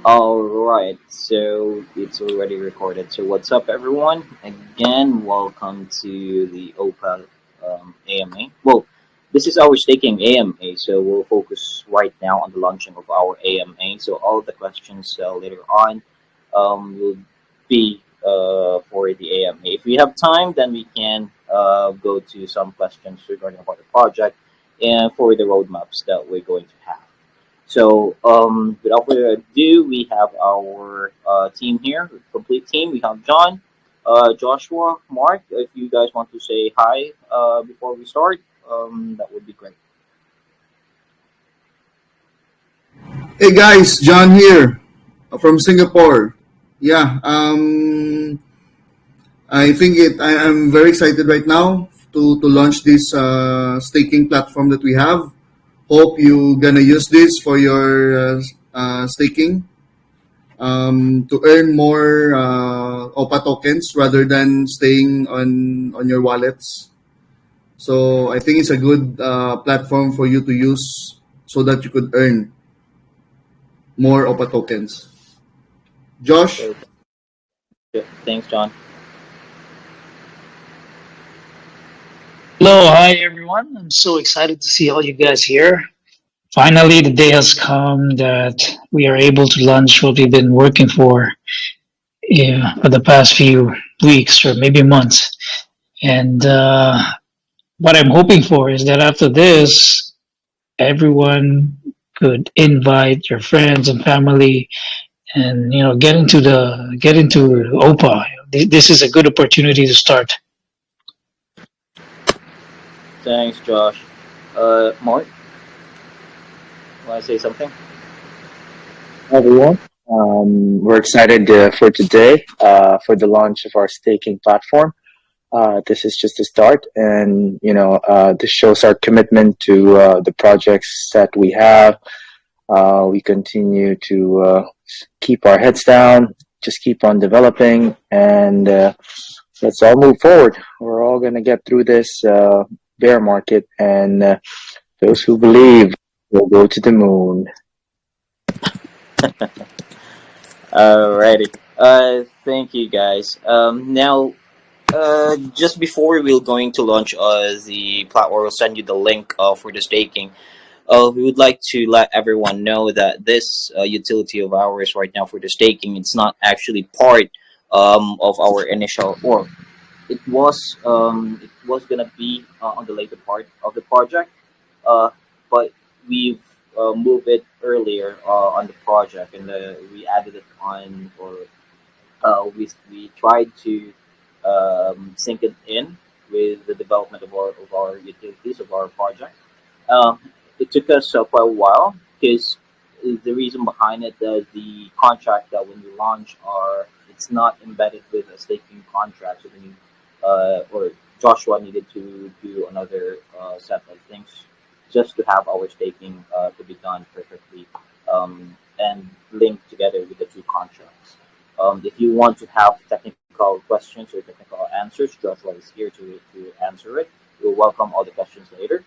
All right, so it's already recorded. So what's up, everyone? Again, welcome to the OPPA AMA. Well, this is our staking AMA, so we'll focus right now on the launching of our AMA. So all of the questions later on will be for the AMA. If we have time, then we can go to some questions regarding about the project and for the roadmaps that we're going to have. So, without further ado, we have our team here, complete team. We have John, Joshua, Mark. If you guys want to say hi before we start, that would be great. Hey guys, John here from Singapore. Yeah, I think I'm very excited right now to launch this staking platform that we have. Hope you gonna use this for your staking to earn more OPPA tokens rather than staying on your wallets. So I think it's a good platform for you to use so that you could earn more OPPA tokens. Josh. So, thanks, John. Hello, hi everyone. I'm so excited to see all you guys here. Finally, the day has come that we are able to launch what we've been working for, for the past few weeks or maybe months. And what I'm hoping for is that after this, everyone could invite your friends and family and get into OPA. This is a good opportunity to start. Thanks, Josh. Mark, want to say something? Hi, everyone. We're excited for today for the launch of our staking platform. This is just a start, and this shows our commitment to the projects that we have. We continue to keep our heads down, just keep on developing, and let's all move forward. We're all going to get through this bear market, and those who believe will go to the moon. Alrighty. Thank you, guys. Now, just before we're going to launch the platform, we'll send you the link for the staking. We would like to let everyone know that this utility of ours right now for the staking, it's not actually part of our initial, or it was gonna be on the later part of the project, but we've moved it earlier on the project, and we added it on, or we tried to sync it in with the development of our utilities of our project. Um, it took us quite a while because the reason behind it, the contract that when we launch are it's not embedded with a staking contract. So we need, or Joshua needed to do another set of things just to have our staking to be done perfectly and linked together with the two contracts. If you want to have technical questions or technical answers, Joshua is here to answer it. We'll welcome all the questions later.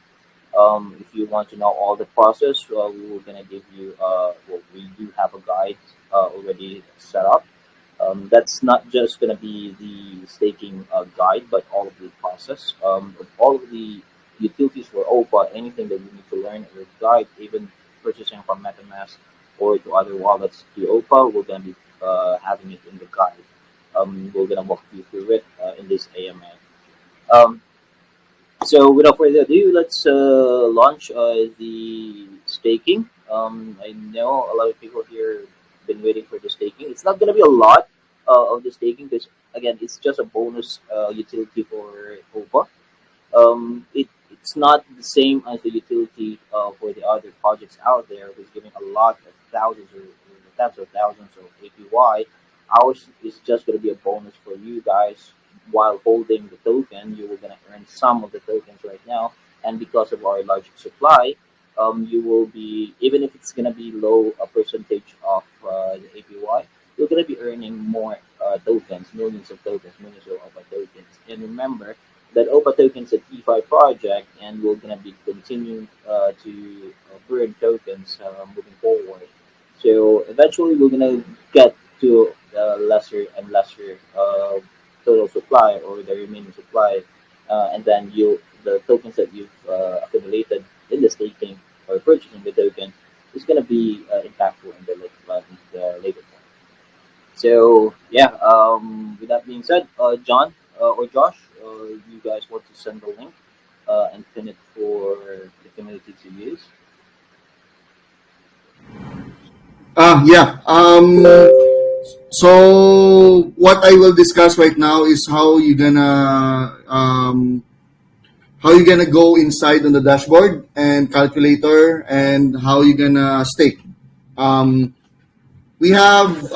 If you want to know all the process, we were gonna give you. Well, we do have a guide already set up. That's not just gonna be the staking guide, but all of the process, of all of the utilities for OPA, anything that you need to learn or guide, even purchasing from MetaMask or to other wallets to OPA, we're gonna be having it in the guide. We're gonna walk you through it in this AMA. Um, so without further ado, let's launch the staking. I know a lot of people here been waiting for the staking. It's not going to be a lot of the staking because again, it's just a bonus utility for OPA. It's not the same as the utility for the other projects out there who's giving a lot of thousands or tens of thousands of APY. Ours is just going to be a bonus for you guys while holding the token. You were going to earn some of the tokens right now, and because of our large supply, you will be, even if it's going to be low a percentage of the APY, you're going to be earning more tokens, millions of OPA tokens. And remember that OPA tokens a DeFi project, and we're going to be continuing to burn tokens moving forward. So eventually, we're gonna get to lesser and lesser total supply or the remaining supply, and then the tokens that you've accumulated in the staking or purchasing the token is gonna be impactful in the later point. So yeah, with that being said, John or Josh, you guys want to send the link and pin it for the community to use? Yeah. So what I will discuss right now is how you gonna go inside on the dashboard and calculator and how you gonna stake. Um, we have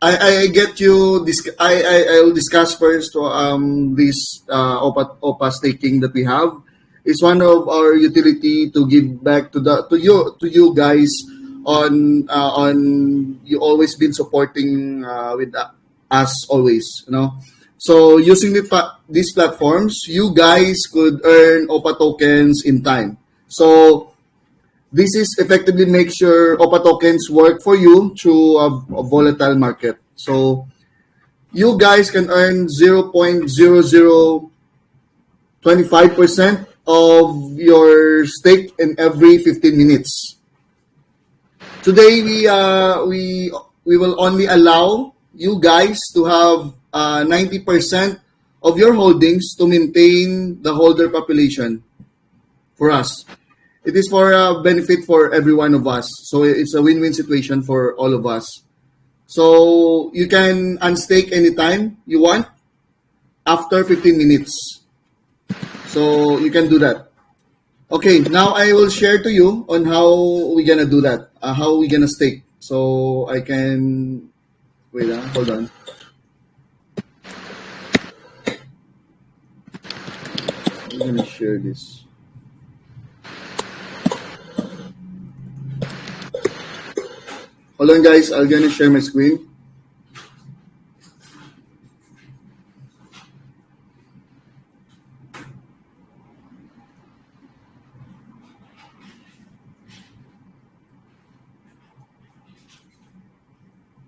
I get you this I will discuss first this OPA staking that we have. It's one of our utility to give back to the to you guys on you always been supporting with us always, you know. So using these platforms, you guys could earn OPA tokens in time. So this is effectively make sure OPPA tokens work for you through a volatile market. So you guys can earn 0.0025% of your stake in every 15 minutes. Today we will only allow you guys to have 90% of your holdings to maintain the holder population for us. It is for benefit for every one of us. So it's a win-win situation for all of us. So you can unstake anytime you want after 15 minutes. So you can do that. Okay, now I will share to you on how we gonna do that. How we gonna stake. So I can wait. Hold on. I'm gonna share this. Hold on, guys. I'm gonna share my screen.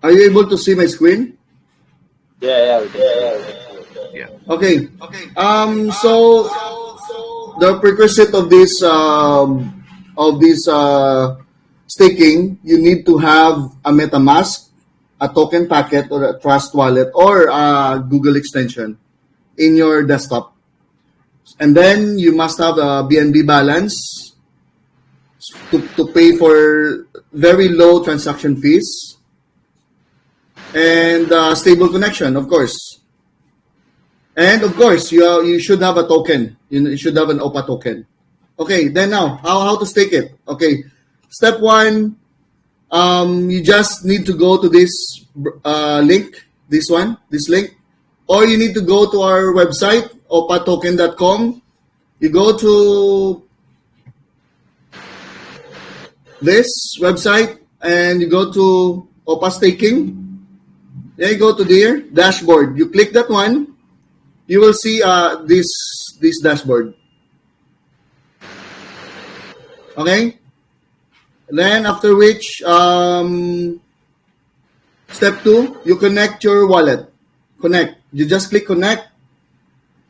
Are you able to see my screen? Yeah, we can see it. Okay. So the prerequisite of this staking, you need to have a MetaMask, a token packet, or a Trust Wallet, or a Google extension in your desktop. And then you must have a BNB balance to pay for very low transaction fees and stable connection, of course. And of course, you should have a token. You should have an OPPA token. Okay, then now, how to stake it? Okay, step one, you just need to go to this link, this link, or you need to go to our website, oppatoken.com. You go to this website and you go to OPPA staking. Then you go to their dashboard. You click that one. You will see this dashboard. Okay. Then after which, step two, you connect your wallet. Connect. You just click connect.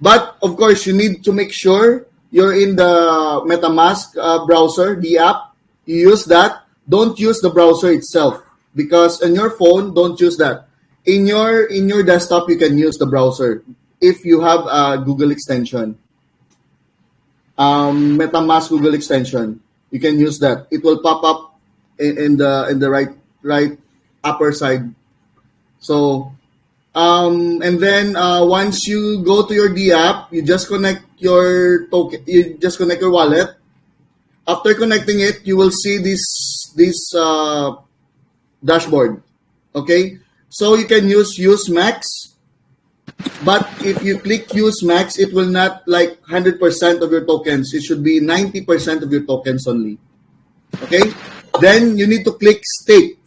But of course, you need to make sure you're in the MetaMask browser, the app. You use that. Don't use the browser itself because on your phone, don't use that. In your desktop, you can use the browser if you have a Google extension. MetaMask Google extension, you can use that. It will pop up in the right upper side. So and then once you go to your D app, you just connect your token. You just connect your wallet. After connecting it, you will see this dashboard. Okay, so you can use Max. But if you click use max, it will not like 100% of your tokens. It should be 90% of your tokens only. Okay? Then you need to click stake.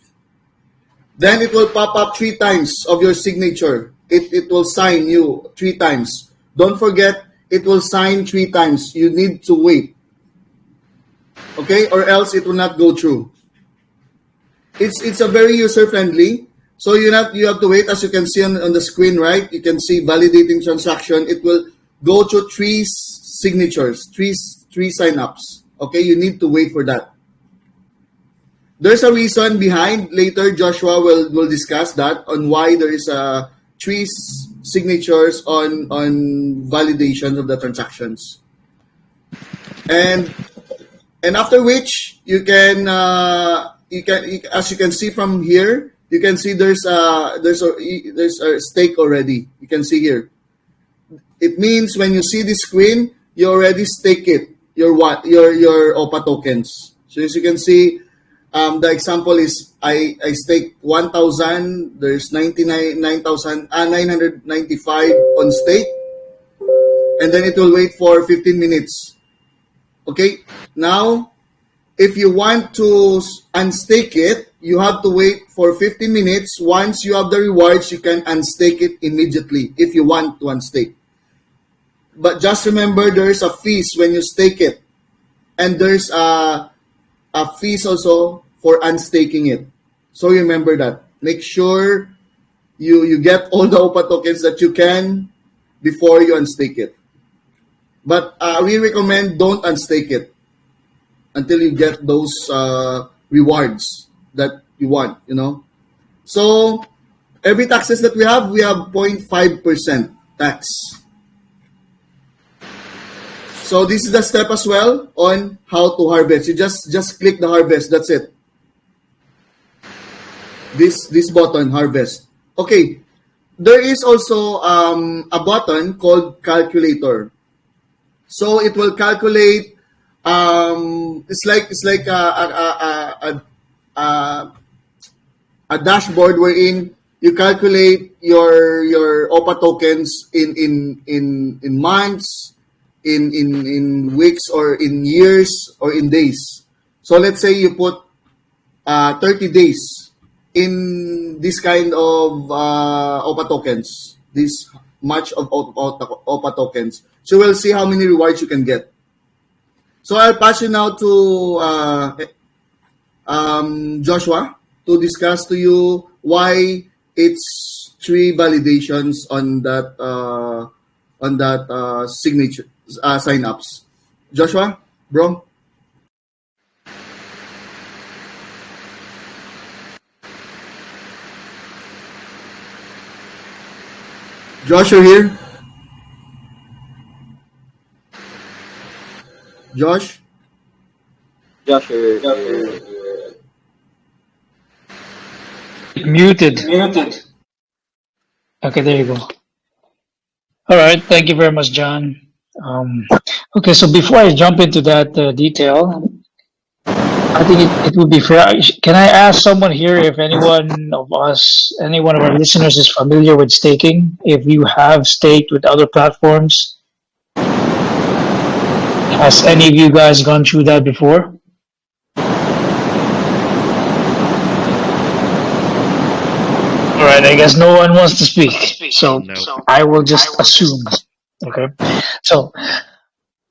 Then it will pop up 3 times of your signature. It will sign you 3 times. Don't forget, it will sign 3 times. You need to wait. Okay? Or else it will not go through. It's a very user friendly. So you have to wait, as you can see on the screen, right? You can see validating transaction. It will go through three signatures, three sign-ups. Okay, you need to wait for that. There's a reason behind. Later, Joshua will discuss that on why there is a three signatures on validation of the transactions. And after which as you can see from here, you can see there's a stake already. You can see here. It means when you see the screen, you already stake it. Your OPPA tokens. So as you can see, the example is I stake 1,000. There's 995 on stake, and then it will wait for 15 minutes. Okay, now if you want to unstake it, you have to wait for 15 minutes. Once you have the rewards, you can unstake it immediately if you want to unstake. But just remember, there's a fees when you stake it, and there's a fees also for unstaking it. So remember that. Make sure you get all the OPPA tokens that you can before you unstake it. But we recommend don't unstake it until you get those rewards that you want, So every taxes that we have 0.5% tax. So this is the step as well on how to harvest. You just click the harvest. That's it. This button, harvest. Okay. There is also a button called calculator. So it will calculate. It's like a dashboard wherein you calculate your OPPA tokens in months, in weeks, or in years, or in days. So let's say you put 30 days in this kind of OPPA tokens, this much of OPPA tokens. So we'll see how many rewards you can get. So I'll pass you now to Joshua to discuss to you why it's three validations on that signature sign-ups. Joshua, bro. Josh, you here? Josh? Josh, Muted. Okay, there you go. All right, thank you very much, John. Okay, so before I jump into that detail, I think it would be fair. Can I ask someone here if any one of our listeners is familiar with staking? If you have staked with other platforms, has any of you guys gone through that before? All right, I guess no one wants to speak, so No. I will just assume. Okay, so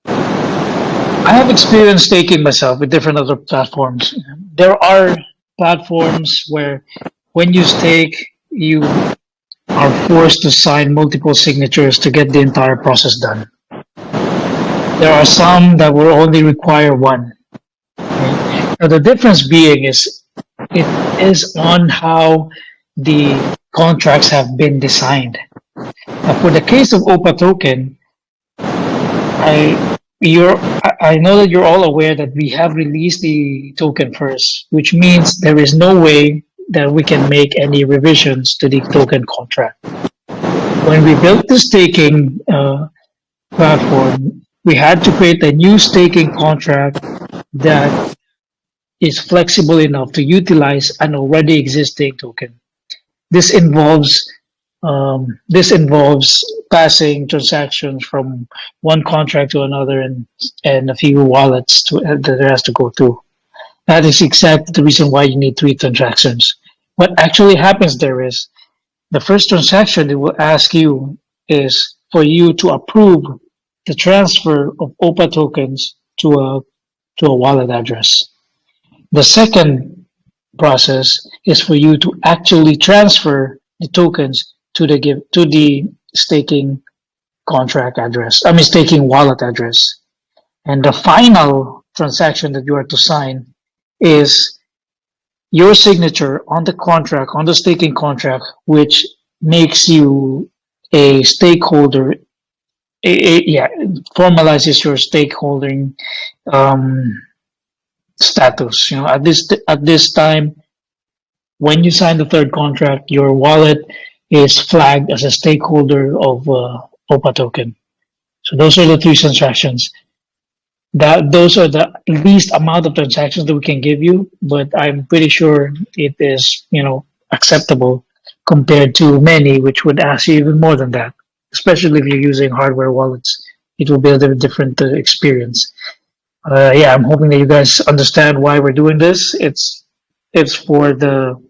I have experienced staking myself with different other platforms. There are platforms where when you stake, you are forced to sign multiple signatures to get the entire process done. There are some that will only require one. Okay? Now, the difference being is it is on how the contracts have been designed. Now, for the case of OPPA Token, I know that you're all aware that we have released the token first, which means there is no way that we can make any revisions to the token contract. When we built the staking platform, we had to create a new staking contract that is flexible enough to utilize an already existing token. This involves passing transactions from one contract to another and a few wallets that it has to go through. That is exactly the reason why you need three transactions. What actually happens there is the first transaction it will ask you is for you to approve the transfer of OPPA tokens to a wallet address. The second process is for you to actually transfer the tokens to the staking contract address. I mean staking wallet address. And the final transaction that you are to sign is your signature on the contract, on the staking contract, which makes you a stakeholder. Yeah, formalizes your stakeholding um, status. You know, at this time, when you sign the third contract, your wallet is flagged as a stakeholder of OPPA token. So those are the three transactions. That those are the least amount of transactions that we can give you, but I'm pretty sure it is, you know, acceptable compared to many which would ask you even more than that. Especially if you're using hardware wallets, it will be a little different experience. Yeah, I'm hoping that you guys understand why we're doing this. It's for the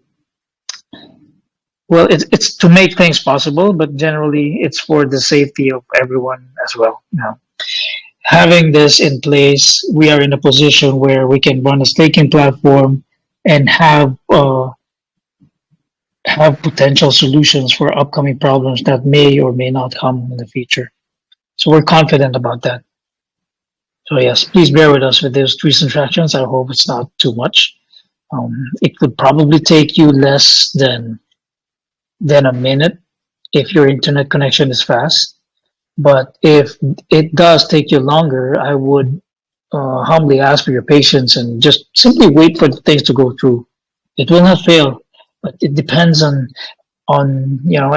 well, it's to make things possible, but generally it's for the safety of everyone as well. You know, having this in place, we are in a position where we can run a staking platform and have potential solutions for upcoming problems that may or may not come in the future. So we're confident about that. So yes, please bear with us with these three transactions. I hope it's not too much. It would probably take you less than a minute if your internet connection is fast. But if it does take you longer, I would humbly ask for your patience and just simply wait for the things to go through. It will not fail, but it depends on you know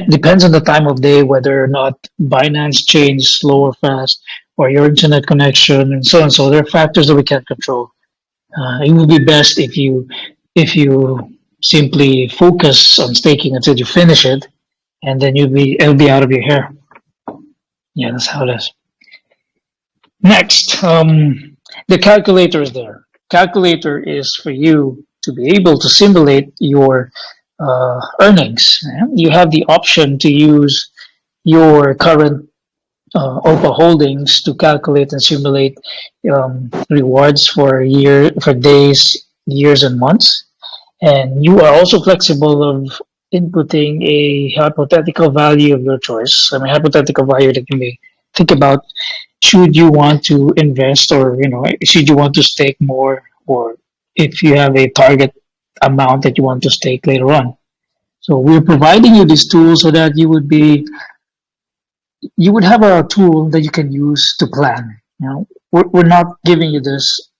depends on the time of day whether or not Binance change slow or fast or your internet connection and so on. So there are factors that we can't control. It would be best if you simply focus on staking until you finish it, and then it'll be out of your hair. Yeah, that's how it is. Next, the calculator is there. Calculator is for you to be able to simulate your earnings. You have the option to use your current OPA holdings to calculate and simulate rewards for for days, years, and months. And you are also flexible of inputting a hypothetical value of your choice. I mean, hypothetical value that you may think about. Should you want to invest, or should you want to stake more, or if you have a target amount that you want to stake later on. So we're providing you this tool so that you would have a tool that you can use to plan. We're not giving you this.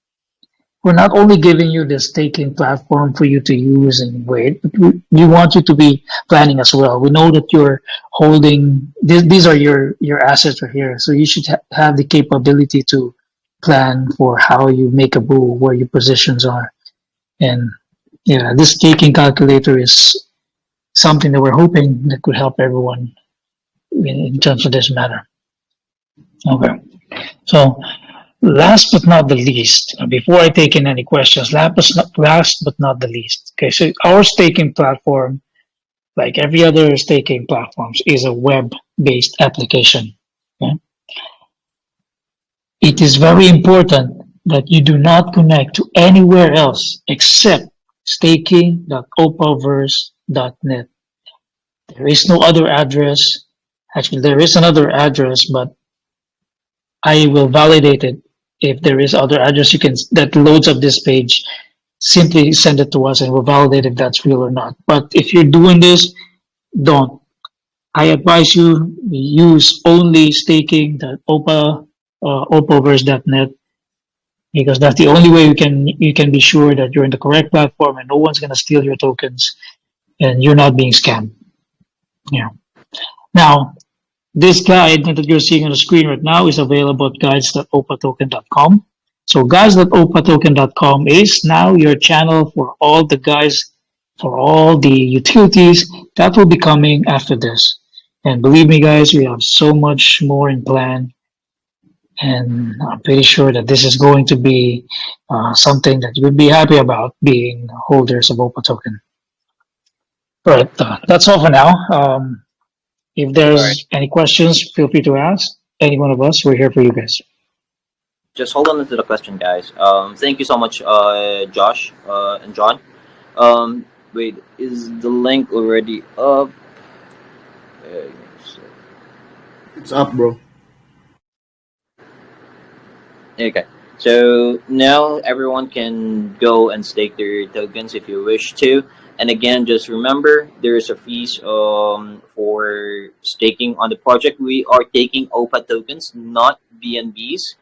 We're not only giving you the staking platform for you to use and wait, but we want you to be planning as well. We know that you're holding these are your assets right here, so you should have the capability to plan for how you make a move, where your positions are, and yeah, this staking calculator is something that we're hoping that could help everyone in terms of this matter. Okay, so last but not the least, before I take in any questions, last but not the least. Okay, so our staking platform, like every other staking platforms, is a web-based application. Okay? It is very important that you do not connect to anywhere else except staking.oppaverse.net. There is no other address. Actually, there is another address, but I will validate it. If there is other address that loads up this page, simply send it to us and we'll validate if that's real or not. But if you're doing this, don't. I advise you use only staking.oppaverse.net, because that's the only way you can be sure that you're in the correct platform and no one's gonna steal your tokens and you're not being scammed. Yeah. Now, this guide that you're seeing on the screen right now is available at guides.oppatoken.com. So guides.oppatoken.com is now your channel for all the guides, for all the utilities that will be coming after this. And believe me, guys, we have so much more in plan. And I'm pretty sure that this is going to be something that you would be happy about, being holders of OPPA token. All right, that's all for now. If All right. there's any questions, feel free to ask any one of us. We're here for you guys. Just hold on to the question, guys. Thank you so much, Josh and John. Wait, is the link already up? Uh, It's up, bro. Okay. So now everyone can go and stake their tokens if you wish to. And again, just remember there is a fees for staking on the project. We are taking OPPA tokens, not BNBs.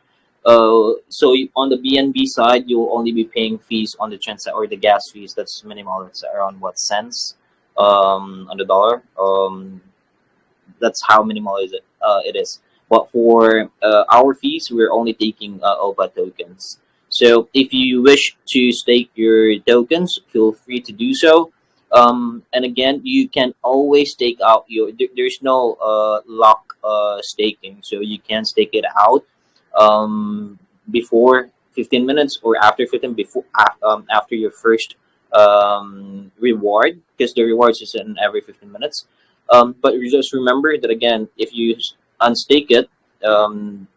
On the BNB side, you'll only be paying fees on the transaction or the gas fees. That's minimal. It's around what cents on the dollar. That's how minimal is it. It is. But for our fees, we're only taking OPA tokens. So if you wish to stake your tokens, feel free to do so. And again, you can always stake out there's no lock staking, so you can stake it out before 15 minutes or after 15 after your first reward, because the rewards is in every 15 minutes. But you just remember that again, if you unstake it,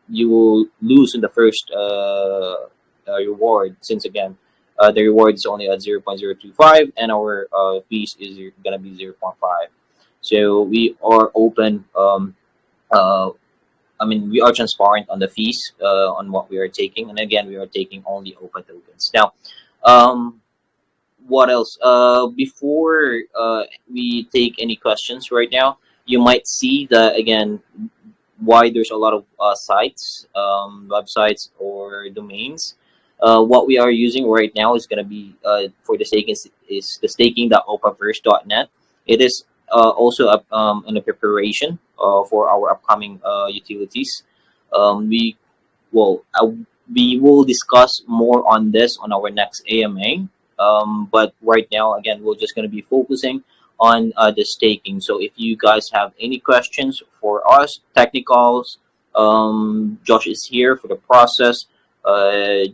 you will lose in the first reward, since again the reward is only at 0.025 and our fees is gonna be 0.5. So we are open. Uh, I mean, we are transparent on the fees on what we are taking, and again, we are taking only OPA tokens. Now, um, what else? Before we take any questions right now, you might see that again why there's a lot of sites, websites or domains. What we are using right now is going to be for the staking is the staking.oppaverse.net. It is also in the preparation for our upcoming utilities. We well, we will discuss more on this on our next AMA. But right now, again, we're just going to be focusing on the staking. So if you guys have any questions for us, technicals, Josh is here for the process.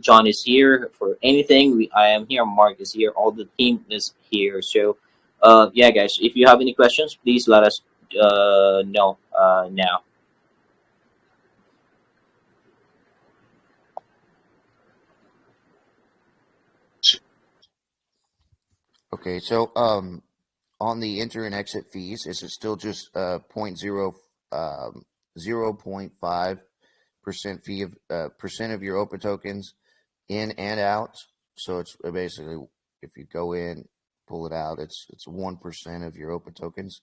John is here for anything. I am here. Mark is here. All the team is here. So, yeah, guys, if you have any questions, please let us know now. Okay, so on the enter and exit fees, is it still just 0.5% fee of percent of your OPA tokens in and out? So it's basically if you go in, pull it out, it's 1% of your OPA tokens.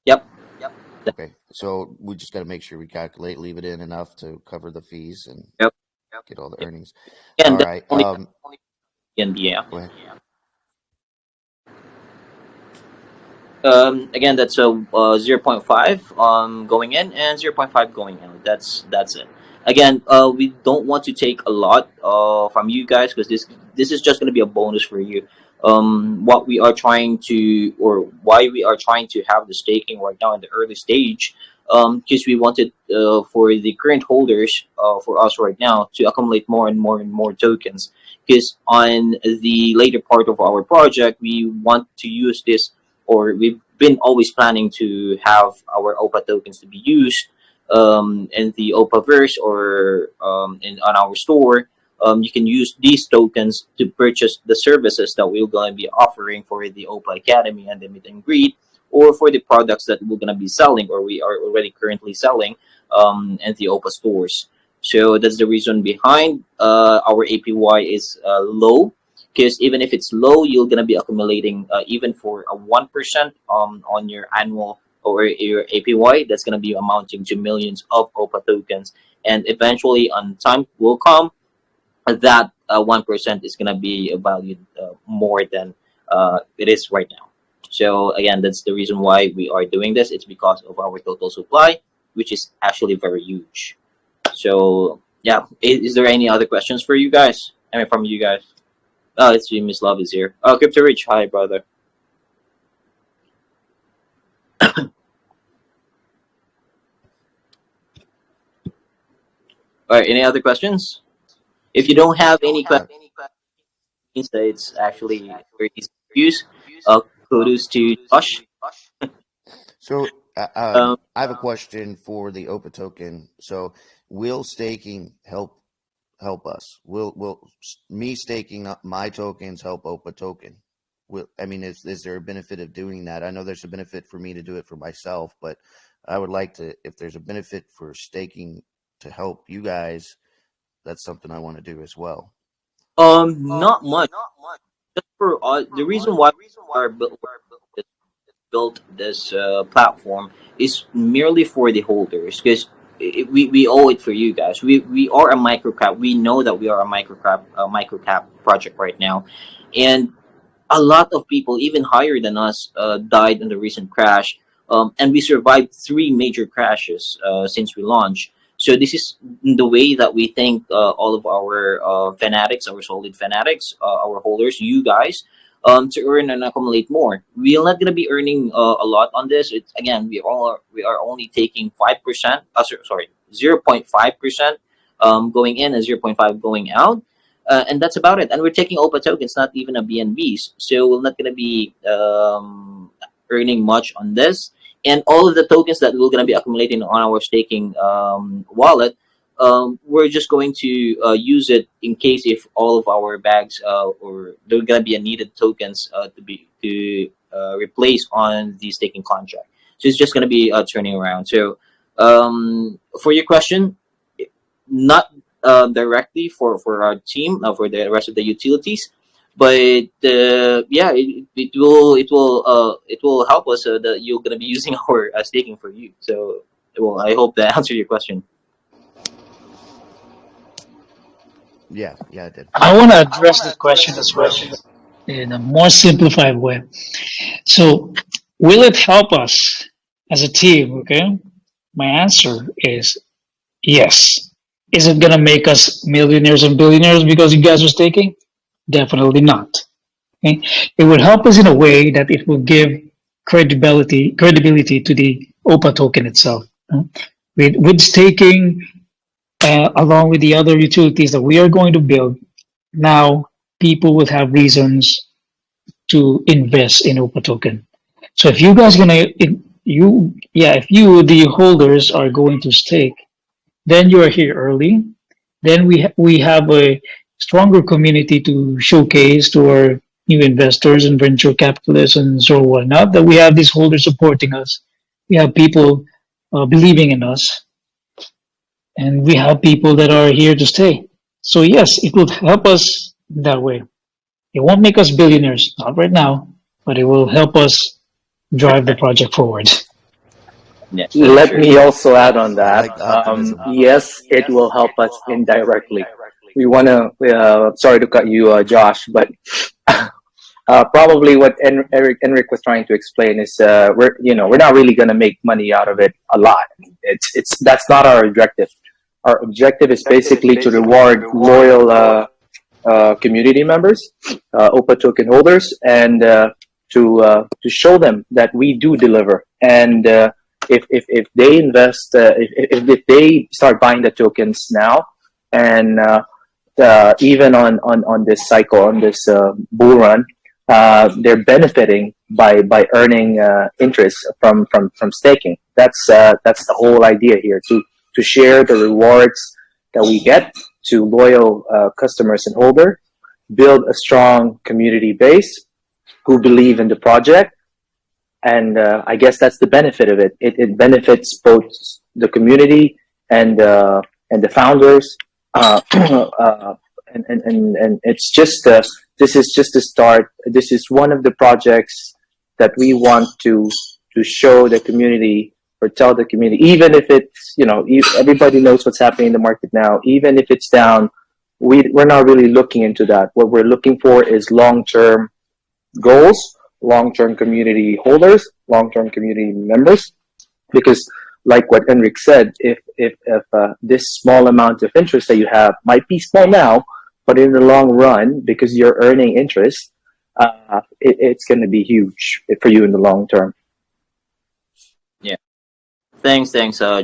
Yep. Yep. Okay, so we just got to make sure we calculate, leave it in enough to cover the fees and Yep. get all the Yep. earnings. And All that's right, only NBA. go ahead. Again, that's a 0.5 going in and 0.5 going out. That's it. Again, we don't want to take a lot from you guys because this is just going to be a bonus for you. What we are trying to, or why we are trying to have the staking right now in the early stage, because we wanted for the current holders for us right now to accumulate more and more and more tokens. Because on the later part of our project, we want to use this, or we've been always planning to have our OPA tokens to be used in the OPA verse or on our store. You can use these tokens to purchase the services that we're going to be offering for the OPA Academy and the meet and greet, or for the products that we're going to be selling or we are already currently selling in the OPA stores. So that's the reason behind our APY is low, because even if it's low, you're gonna be accumulating even for a 1% on your annual or your APY. That's gonna be amounting to millions of OPA tokens, and eventually, on time will come that 1% is gonna be valued more than it is right now. So again, that's the reason why we are doing this. It's because of our total supply, which is actually very huge. So yeah, is there any other questions for you guys? I mean, from you guys? Oh, it's you, Miss Love is here. Oh, Crypto Rich, hi, brother. All right, any other questions? If you don't have any questions, means that it's actually very easy to use. Kudos to Josh. So Um, I have a question for the OPA token. So will staking help us? Will me staking up my tokens help OPA token? I mean, is there a benefit of doing that? I know there's a benefit for me to do it for myself, but I would like to, if there's a benefit for staking to help you guys, that's something I want to do as well. Not much. Just for the reason why we are built this platform is merely for the holders because we owe it for you guys. We are a microcap. We know that we are a microcap project right now, and a lot of people, even higher than us, died in the recent crash. And we survived three major crashes since we launched. So this is the way that we think all of our fanatics, our solid fanatics, our holders, you guys, to earn and accumulate more. We are not gonna be earning a lot on this. It's again, we are only taking 5%. Sorry, 0.5% going in and 0.5 going out, and that's about it. And we're taking OPPA tokens, not even a BNBs. So we're not going to be earning much on this. And all of the tokens that we're going to be accumulating on our staking wallet, we're just going to use it in case if all of our bags or there are going to be a needed tokens to replace on the staking contract. So it's just going to be turning around. So for your question, not directly for our team for the rest of the utilities, but yeah, it will help us that you're gonna be using our staking for you. So well, I hope that answered your question. Yeah, I did. I want to address this question as well in a more simplified way. So, will it help us as a team? Okay, my answer is yes. Is it gonna make us millionaires and billionaires because you guys are staking? Definitely not. Okay? It would help us in a way that it will give credibility to the OPPA token itself. With staking, along with the other utilities that we are going to build, now people will have reasons to invest in OPPA token. So if you guys gonna if you the holders are going to stake, then you are here early. Then we have a stronger community to showcase to our new investors and venture capitalists and so whatnot. That we have these holders supporting us. We have people believing in us, and we have people that are here to stay. So yes, it will help us that way. It won't make us billionaires, not right now, but it will help us drive the project forward. Yeah, that's Let true. me also add on I that. like the optimism. Yes, it will help us indirectly. We want to, sorry to cut you, Josh, but probably what Enric was trying to explain is we're not really going to make money out of it a lot. It's that's not our objective. Our objective is basically to reward loyal community members, OPPA token holders, and to show them that we do deliver. And if they invest, if they start buying the tokens now, and even on this cycle, on this bull run, they're benefiting by earning interest from staking. That's the whole idea here, to share the rewards that we get to loyal customers and holders, build a strong community base who believe in the project, and I guess that's the benefit of it. It benefits both the community and the founders, and it's just this is just the start. This is one of the projects that we want to show the community or tell the community, even if it's everybody knows what's happening in the market now. Even if it's down, we're not really looking into that. What we're looking for is long-term goals, long-term community holders, long-term community members, because like what Enric said, if this small amount of interest that you have might be small now, but in the long run, because you're earning interest, it's going to be huge for you in the long term. Yeah. Thanks,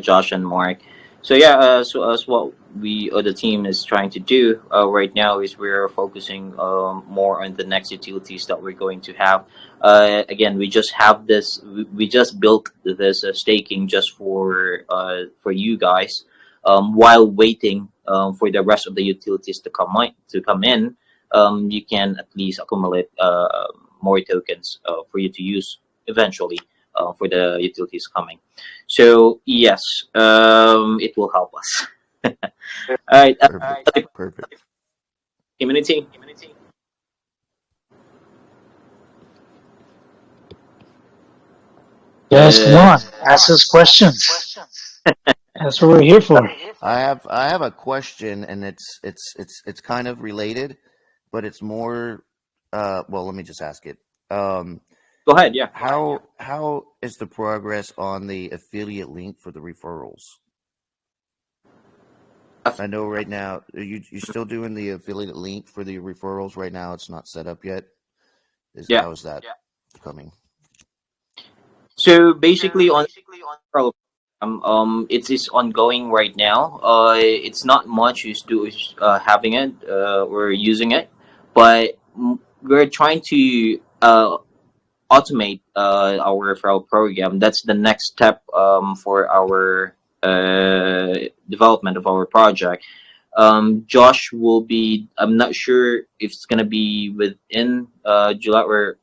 Josh and Mark. So yeah, so as what we the team is trying to do right now is we're focusing more on the next utilities that we're going to have. Again, we just have this. We just built this staking just for you guys, while waiting for the rest of the utilities to come in. You can at least accumulate more tokens for you to use eventually for the utilities coming. So yes, it will help us. All right, Perfect. Perfect. community. Yes, come on. Ask us questions. That's what we're here for. I have a question, and it's kind of related, but it's more. Well, let me just ask it. Um, Go ahead. Yeah. how is the progress on the affiliate link for the referrals? I know right now you still doing the affiliate link for the referrals right now. It's not set up yet. Yeah. How is that coming? So basically, on it is ongoing right now. It's not much used to having it or using it, but we're trying to automate our referral program. That's the next step for our development of our project. Josh will be. I'm not sure if it's gonna be within July or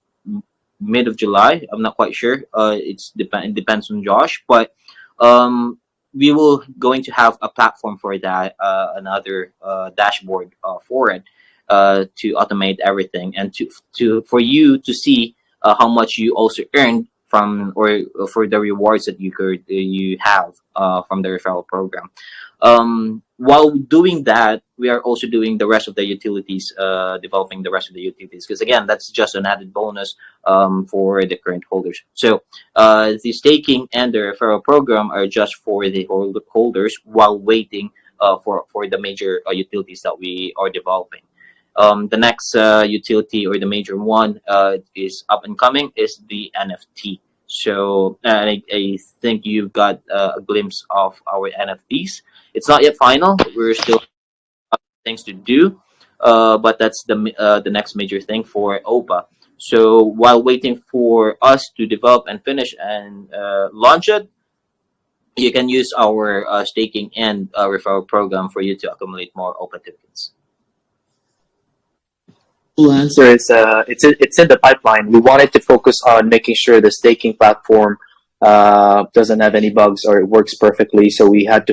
mid of July. I'm not quite sure. It depends on Josh, but um, we will going to have a platform for that, another dashboard for it, to automate everything and to for you to see how much you also earned from or for the rewards that you have from the referral program. While doing that, we are also doing the rest of the utilities, developing the rest of the utilities, because again, that's just an added bonus for the current holders. So the staking and the referral program are just for the holders while waiting for the major utilities that we are developing. The next utility or the major one is up and coming is the NFT. So I think you've got a glimpse of our NFTs. It's not yet final. We're still things to do, but that's the next major thing for OPA. So while waiting for us to develop and finish and launch it, you can use our staking and referral program for you to accumulate more OPA tokens. Full answer is it's in the pipeline. We wanted to focus on making sure the staking platform doesn't have any bugs or it works perfectly. So we had to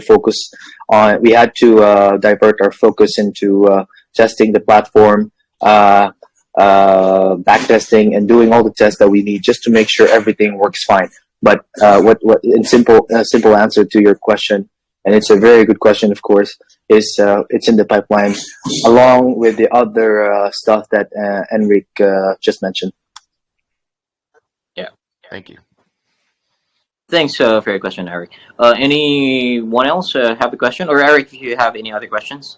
divert our focus into testing the platform, back testing, and doing all the tests that we need just to make sure everything works fine. But what in simple answer to your question, and it's a very good question, of course, is it's in the pipeline along with the other stuff that Enric just mentioned. Yeah. Thank you. Thanks for your question, Eric. Anyone else have a question? Or Eric, if you have any other questions?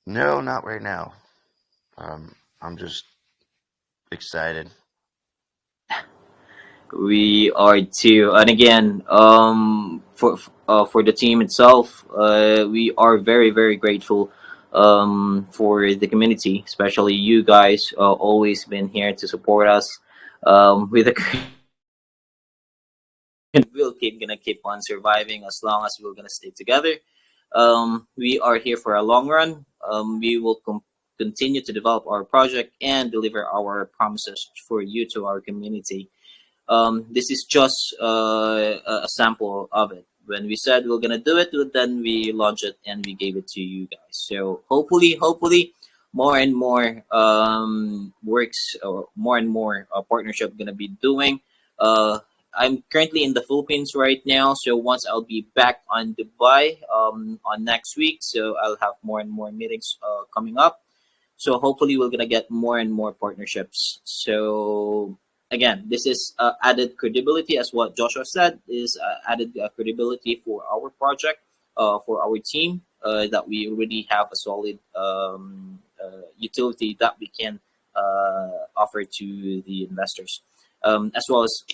No, not right now. I'm just excited. We are too, and again, for the team itself, we are very grateful for the community, especially you guys. Always been here to support us with the. We'll keep on surviving as long as we're gonna stay together. We are here for a long run. We will continue to develop our project and deliver our promises for you to our community. This is just a sample of it. When we said we're gonna do it, then we launched it and we gave it to you guys. So hopefully, more and more works or more and more partnership gonna be doing. I'm currently in the Philippines right now, so once I'll be back on Dubai on next week, so I'll have more and more meetings coming up. So hopefully we're gonna get more and more partnerships. So again, this is added credibility, as what Joshua said, is added credibility for our project, for our team, that we already have a solid utility that we can offer to the investors, as well as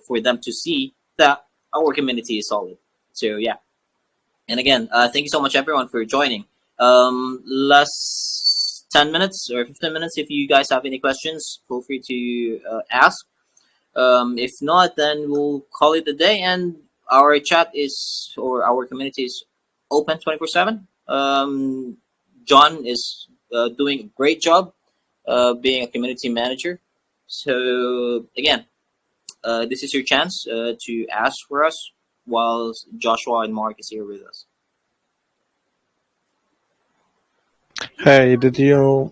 for them to see that our community is solid. So yeah, and again, thank you so much everyone for joining. Last 10 minutes or 15 minutes, if you guys have any questions, feel free to ask. If not, then we'll call it a day. And our chat is, or our community is open 24/7. John is doing a great job being a community manager. So again, this is your chance to ask for us while Joshua and Mark is here with us. Hey, did you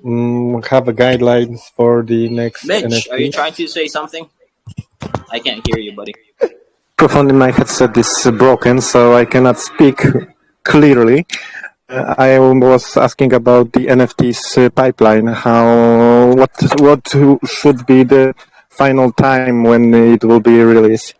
have a guidelines for the next Mitch, are you NFT? trying to say something? I can't hear you, buddy. Microphone in my headset is broken, so I cannot speak clearly. I was asking about the NFTs pipeline. What should be the final time when it will be released?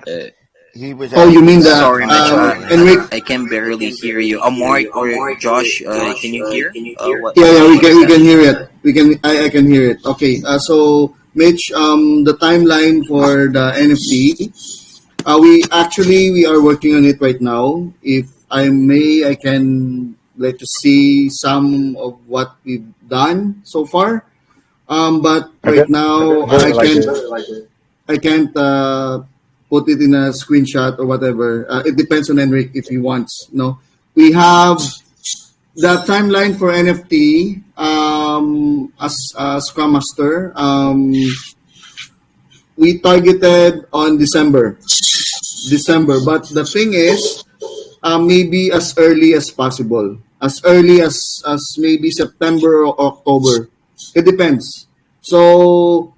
Uh, He was Oh, you asking mean about the the Sorry, Mitch. timeline. Enric? I can barely hear you. Mark or Josh, can you hear Yeah, yeah, what he we said? can hear it. I can hear it. Okay. So Mitch, the timeline for the NFT, we are working on it right now. If I may, I can let you see some of what we've done so far. But I right bet now, very like it. I can't put it in a screenshot or whatever. It depends on Enric if he wants. No, we have the timeline for NFT as a Scrum Master. We targeted on December. But the thing is, maybe as early as possible, as early as maybe September or October. It depends. So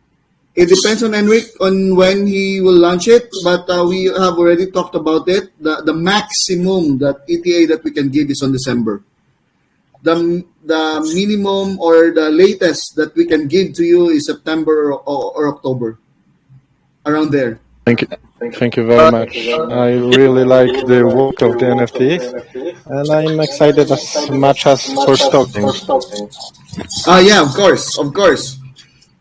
it depends on Enric on when he will launch it, but we have already talked about it. The maximum that ETA that we can give is on December. The minimum or the latest that we can give to you is September or October, around there. Thank you. Thank you very Uh, much. I just really like the work of the NFTs, and I'm excited as much as for stalking. Yeah, of course, of course.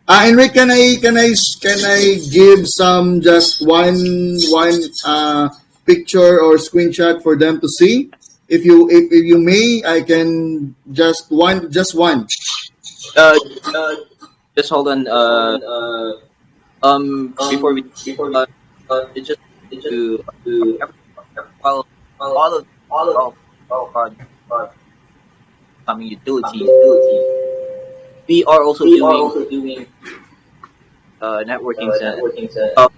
Enric, can I give some just one picture or screenshot for them to see? If you may, I can just one. uh, just hold on. Before we uh, it's just to every well, all of well, uh, coming utilities, we are also doing networking. Uh,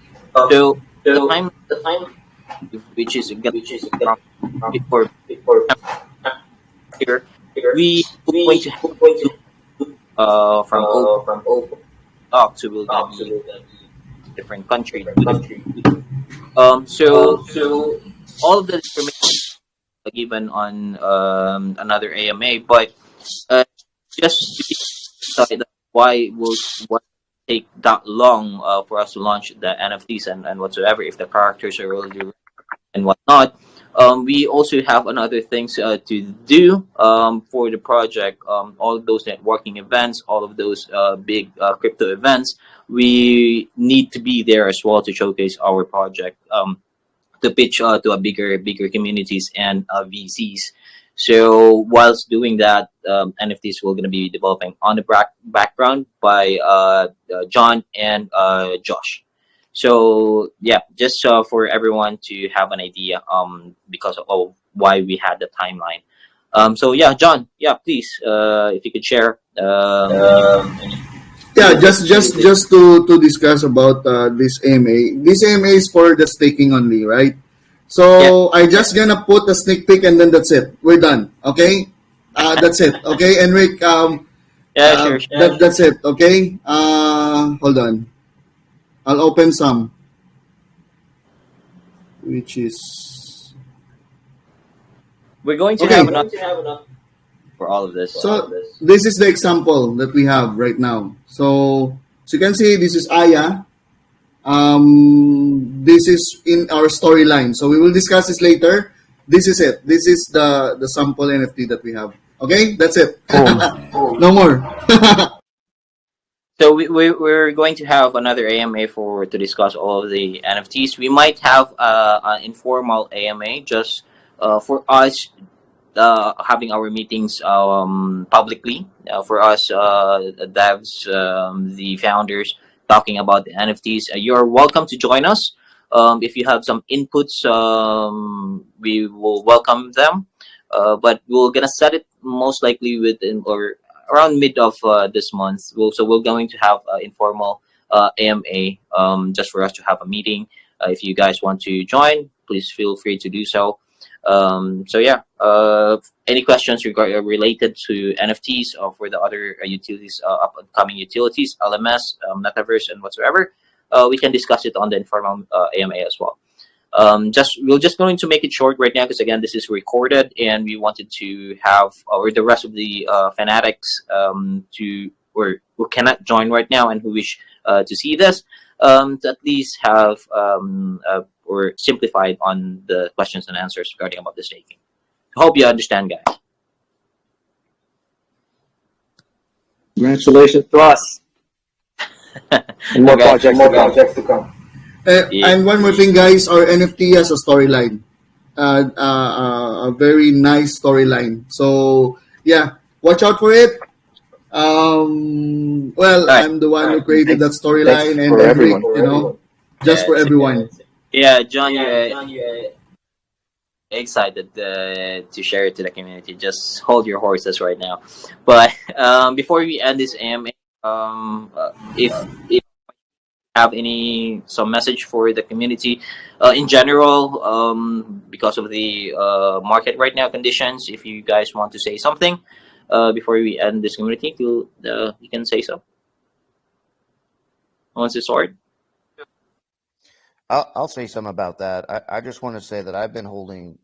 so the time which is gonna from before here, we are going to have two from OPPA so we're gonna be different country to different. So all of the information is given on another AMA, but uh, just to be side, why take that long for us to launch the NFTs and whatsoever if the characters are already and whatnot. We also have another things to do for the project. All of those networking events, all of those big crypto events, we need to be there as well to showcase our project, to pitch to a bigger communities and VCs. So whilst doing that, NFTs will going to be developing on the background by John and Josh. So yeah, just for everyone to have an idea, because of why we had the timeline. So yeah, John, yeah, please, if you could share any. Yeah, just to discuss about this AMA. This AMA is for the staking only, right? Yeah, So I just gonna put a sneak peek and then that's it. We're done. Okay. That's it. Okay, Enric. yeah, sure, sure. That's it. Okay. Hold on. I'll open some, which is We're going to okay. have enough for all of this. So this is the example that we have right now. So as you can see, this is Aya. This is in our storyline. So we will discuss this later. This is it. This is the sample NFT that we have. Okay, that's it. No more. So we're going to have another AMA for to discuss all of the NFTs. We might have an informal AMA just for us having our meetings publicly, for us devs, the founders talking about the NFTs. You're welcome to join us. If you have some inputs, we will welcome them. But we're gonna set it most likely within or around mid of this month. We're going to have informal AMA, just for us to have a meeting. If you guys want to join, please feel free to do so. So yeah, any questions related to NFTs or for the other utilities, upcoming utilities, LMS, Metaverse, and whatsoever, we can discuss it on the informal AMA as well. We're just going to make it short right now because again this is recorded and we wanted to have or the rest of the fanatics to or who cannot join right now and who wish to see this to at least have or simplified on the questions and answers regarding about the staking. Hope you understand, guys. Congratulations to us. And more projects to come. Yeah. And one more thing, guys, our NFT has a storyline, a very nice storyline. So yeah, watch out for it. Well, Right. I'm the one who created that storyline, and everyone. just for everyone. Yeah, John, you're excited to share it to the community. Just hold your horses right now. But before we end this AMA, if have some message for the community in general, because of the market right now conditions, if you guys want to say something before we end this community, you can say so. Who wants to start? I'll say something about that. I just want to say that I've been holding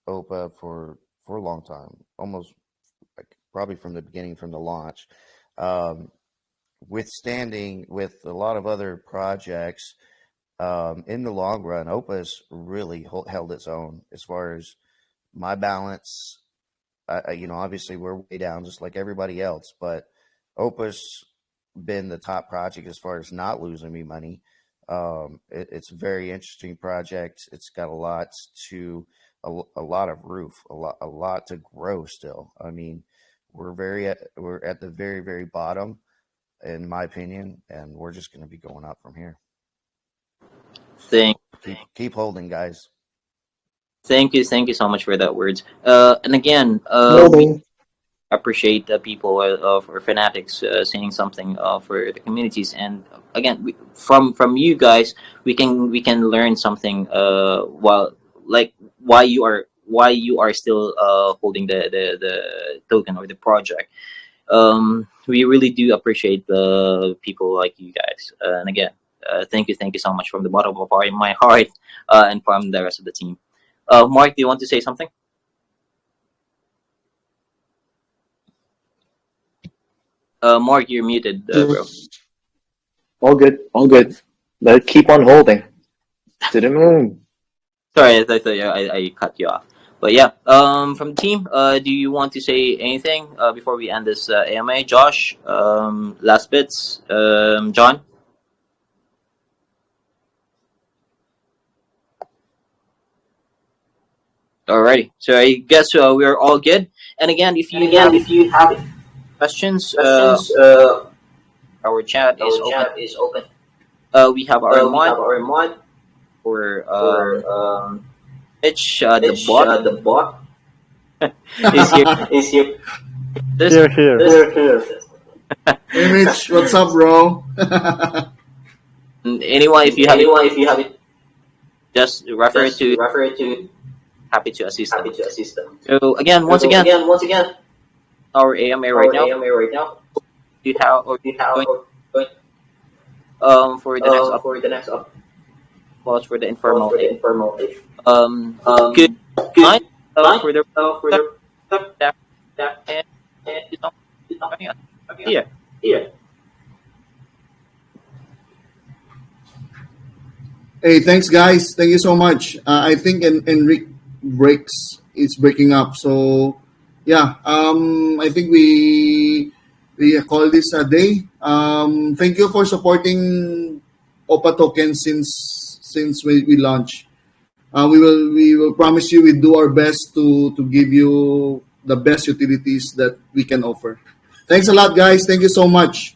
OPPA for a long time, almost like probably from the beginning, from the launch. Withstanding with a lot of other projects, in the long run, OPPA's really held its own as far as my balance. Obviously we're way down just like everybody else, but OPPA's been the top project as far as not losing me money. It's a very interesting project. It's got a lot of roof, a lot to grow still. I mean, we're at the very, very bottom, in my opinion, and we're just going to be going up from here. Keep holding, guys. Thank you so much for that words. And again, we appreciate the people or fanatics saying something for the communities. And again, from you guys, we can learn something. Why you are still holding the token or the project. We really do appreciate the people like you guys. And again, thank you so much from the bottom of my heart and from the rest of the team. Mark, do you want to say something? Mark, you're muted, bro. All good. Let's keep on holding to the moon. Sorry, I thought I cut you off. But yeah, from the team, do you want to say anything before we end this AMA? Josh, last bits. John? Alrighty, so I guess we're all good. And again, if you have questions, our chat is open. We have our mod for Mitch, the bot is here. Here. Hey Mitch, what's up, bro? Anyone, if you have it, just refer to. Happy to assist them. So again, once again, our AMA right now. You have for the next up. Pause for the informal. Good night for the yeah. Hey, thanks, guys. Thank you so much. I think Enric it's breaking up. So yeah, I think we call this a day. Thank you for supporting OPPA Token since we launched. We will promise you we do our best to give you the best utilities that we can offer. Thanks a lot, guys. Thank you so much.